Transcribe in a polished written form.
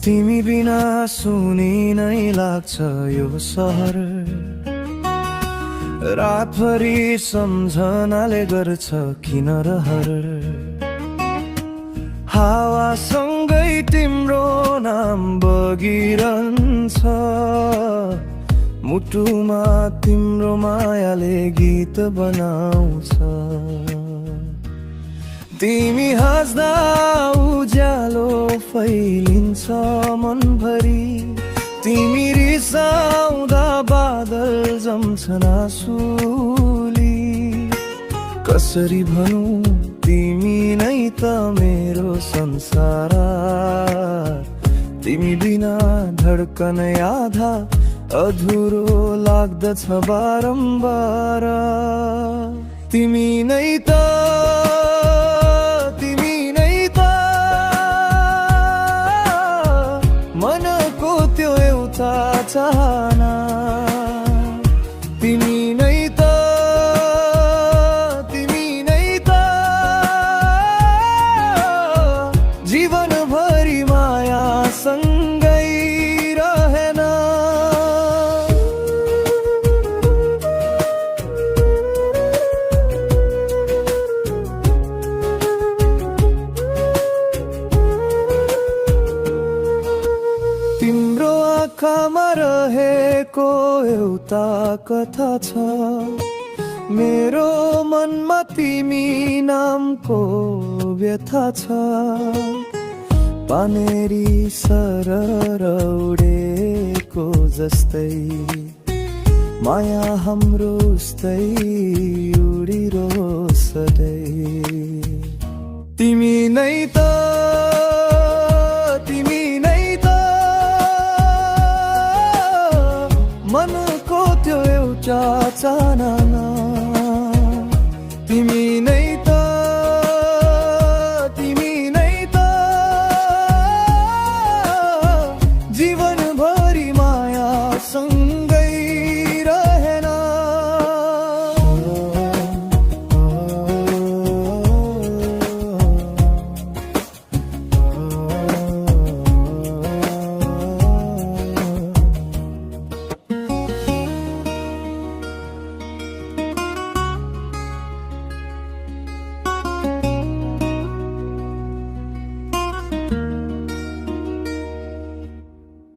तिमी बिना सुनी नै लाग्छ यो सहर, रातभरि सम्झनाले गर्छ किन रहर। हावासँगै तिम्रो नाम बगिरहन्छ, मुटुमा तिम्रो मायाले गीत बनाउँछ। तिमी हाँस्दा उज्यालो फैलिन्छ मनभरि, तिमी रिसाउँदा बादल जम्छन् आँसुली। कसरी भनौँ तिमी नै त मेरो संसार, तिमी बिना धड्कन आधा अधुरो लाग्दछ बारम्बार। तिमी नै त मनको त्यो एउटा चाहना, तिमी नै त जीवनभरि माया सँगै रहेन। तिम्रो आँखामा रहेको एउटा कथा छ, मेरो मनमा तिमी नामको व्यथा छ। पानेरी सरर उडेको जस्तै माया हाम्रो उस्तै उडिरो सधैँ। तिमी नै त मनको त्यो एउटा चाहना।